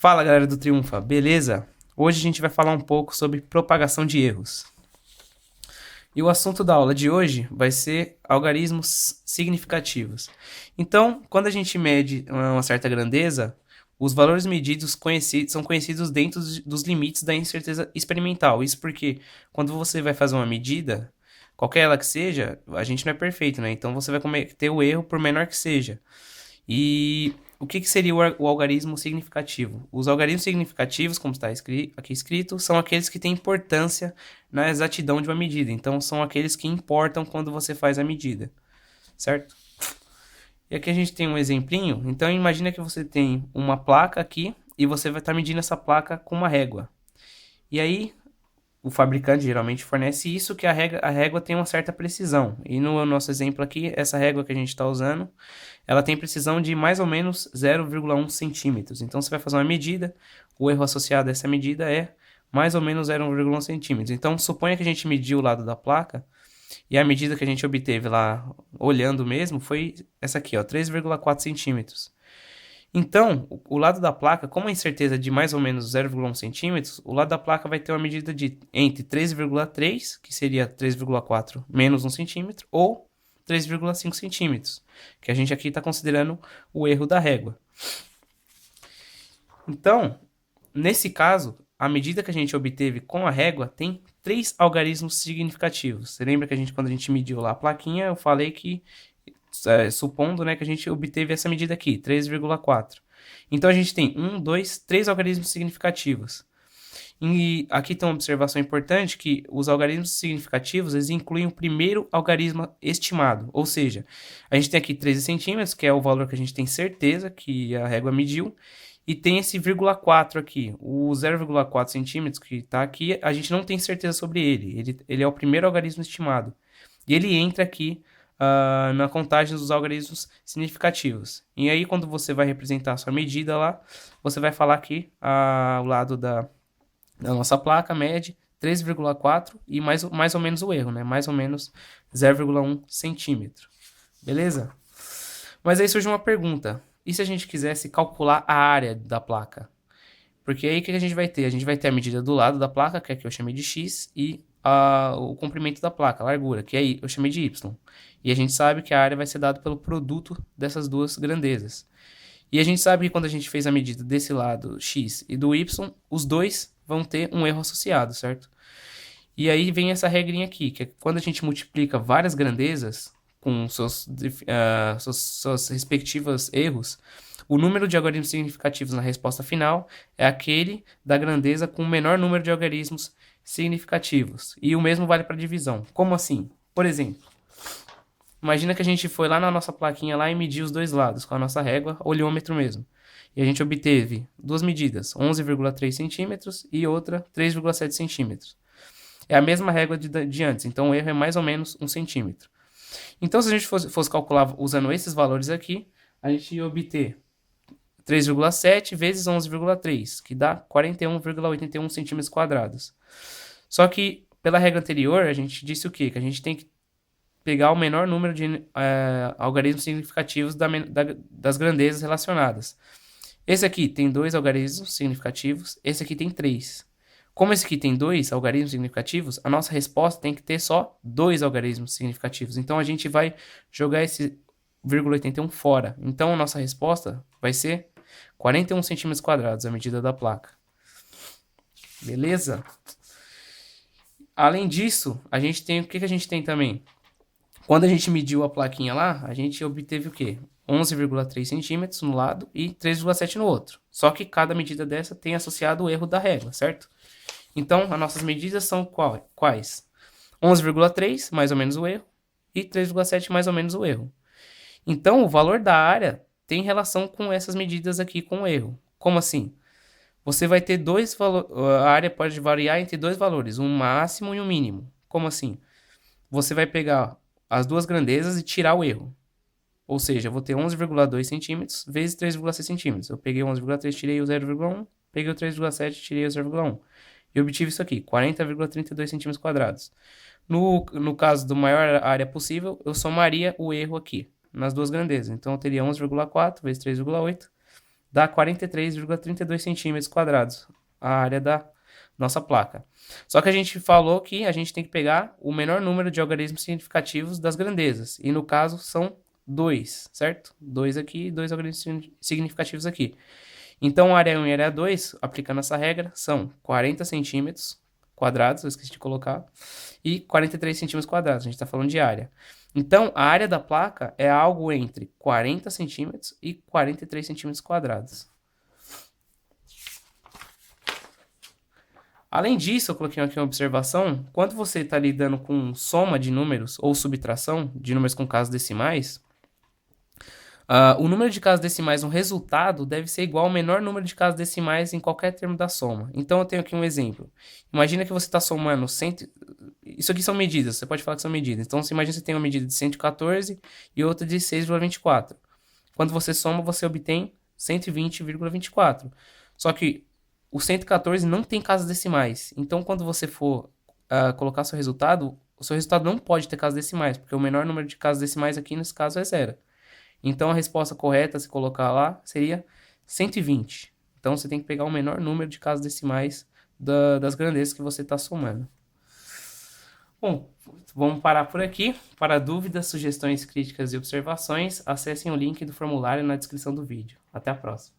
Fala, galera do Triunfa, beleza? Hoje a gente vai falar um pouco sobre propagação de erros. E o assunto da aula de hoje vai ser algarismos significativos. Então, quando a gente mede uma certa grandeza, os valores medidos são conhecidos dentro dos limites da incerteza experimental. Isso porque quando você vai fazer uma medida, qualquer ela que seja, a gente não é perfeito, né? Então você vai cometer o erro por menor que seja. E o que seria o algarismo significativo? Os algarismos significativos, como está aqui escrito, são aqueles que têm importância na exatidão de uma medida. Então, são aqueles que importam quando você faz a medida, certo? E aqui a gente tem um exemplinho. Então, imagina que você tem uma placa aqui e você vai estar medindo essa placa com uma régua. E aí, o fabricante geralmente fornece isso, que a régua tem uma certa precisão. E no nosso exemplo aqui, essa régua que a gente está usando, ela tem precisão de mais ou menos 0,1 centímetros. Então, você vai fazer uma medida, o erro associado a essa medida é mais ou menos 0,1 centímetros. Então, suponha que a gente mediu o lado da placa, e a medida que a gente obteve lá, olhando mesmo, foi essa aqui, ó, 3,4 centímetros. Então, o lado da placa, como a incerteza é de mais ou menos 0,1 centímetros, o lado da placa vai ter uma medida de entre 3,3, que seria 3,4 menos 1 centímetro, ou 3,5 centímetros, que a gente aqui está considerando o erro da régua. Então, nesse caso, a medida que a gente obteve com a régua tem 3 algarismos significativos. Você lembra que quando a gente mediu lá a plaquinha, eu falei que supondo, né, que a gente obteve essa medida aqui, 3,4. Então, a gente tem 1, 2, 3 algarismos significativos. E aqui tem uma observação importante que os algarismos significativos, eles incluem o primeiro algarismo estimado. Ou seja, a gente tem aqui 13 centímetros, que é o valor que a gente tem certeza que a régua mediu, e tem esse 0,4 aqui. O 0,4 centímetros que está aqui, a gente não tem certeza sobre ele. Ele é o primeiro algarismo estimado. E ele entra aqui na contagem dos algarismos significativos. E aí, quando você vai representar a sua medida lá, você vai falar que o lado da nossa placa mede 3,4 e mais ou menos o erro, né? Mais ou menos 0,1 centímetro. Beleza? Mas aí surge uma pergunta. E se a gente quisesse calcular a área da placa? Porque aí o que a gente vai ter? A gente vai ter a medida do lado da placa, que é que eu chamei de x, e o comprimento da placa, a largura, que aí eu chamei de y. E a gente sabe que a área vai ser dada pelo produto dessas duas grandezas. E a gente sabe que quando a gente fez a medida desse lado x e do y, os dois vão ter um erro associado, certo? E aí vem essa regrinha aqui, que é quando a gente multiplica várias grandezas com seus respectivos erros, o número de algarismos significativos na resposta final é aquele da grandeza com o menor número de algarismos significativos. E o mesmo vale para divisão. Como assim? Por exemplo, imagina que a gente foi lá na nossa plaquinha lá e mediu os dois lados com a nossa régua, olhômetro mesmo. E a gente obteve duas medidas, 11,3 centímetros e outra 3,7 centímetros. É a mesma régua de antes, então o erro é mais ou menos 1 centímetro. Então, se a gente fosse calcular usando esses valores aqui, a gente ia obter 3,7 vezes 11,3, que dá 41,81 centímetros quadrados. Só que, pela regra anterior, a gente disse o quê? Que a gente tem que pegar o menor número de algarismos significativos das grandezas relacionadas. Esse aqui tem 2 algarismos significativos, esse aqui tem 3. Como esse aqui tem 2 algarismos significativos, a nossa resposta tem que ter só 2 algarismos significativos. Então, a gente vai jogar esse 0,81 fora. Então, a nossa resposta vai ser 41 centímetros quadrados, a medida da placa. Beleza? Além disso, a gente tem o que a gente tem também? Quando a gente mediu a plaquinha lá, a gente obteve o quê? 11,3 centímetros no lado e 3,7 no outro. Só que cada medida dessa tem associado o erro da régua, certo? Então, as nossas medidas são quais? 11,3, mais ou menos o erro, e 3,7, mais ou menos o erro. Então, o valor da área tem relação com essas medidas aqui com o erro. Como assim? Você vai ter dois valores, a área pode variar entre dois valores, um máximo e um mínimo. Como assim? Você vai pegar as duas grandezas e tirar o erro. Ou seja, eu vou ter 11,2 centímetros vezes 3,6 centímetros. Eu peguei 11,3, tirei o 0,1, peguei o 3,7, tirei o 0,1. E obtive isso aqui, 40,32 centímetros quadrados. No caso do maior área possível, eu somaria o erro aqui, nas duas grandezas. Então, eu teria 11,4 vezes 3,8, dá 43,32 centímetros quadrados, a área da nossa placa. Só que a gente falou que a gente tem que pegar o menor número de algarismos significativos das grandezas. E no caso são 2, certo? 2 aqui e 2 algarismos significativos aqui. Então, área 1 e área 2, aplicando essa regra, são 40 centímetros quadrados, eu esqueci de colocar, e 43 centímetros quadrados, a gente está falando de área. Então, a área da placa é algo entre 40 centímetros e 43 centímetros quadrados. Além disso, eu coloquei aqui uma observação, quando você está lidando com soma de números ou subtração de números com casas decimais, o número de casas decimais no resultado deve ser igual ao menor número de casas decimais em qualquer termo da soma. Então, eu tenho aqui um exemplo. Imagina que você está somando 100... Isso aqui são medidas, você pode falar que são medidas. Então, você imagina que você tem uma medida de 114 e outra de 6,24. Quando você soma, você obtém 120,24. Só que o 114 não tem casas decimais. Então, quando você for colocar seu resultado, o seu resultado não pode ter casas decimais, porque o menor número de casas decimais aqui, nesse caso, é zero. Então, a resposta correta, se colocar lá, seria 120. Então, você tem que pegar o menor número de casas decimais das grandezas que você está somando. Bom, vamos parar por aqui. Para dúvidas, sugestões, críticas e observações, acessem o link do formulário na descrição do vídeo. Até a próxima.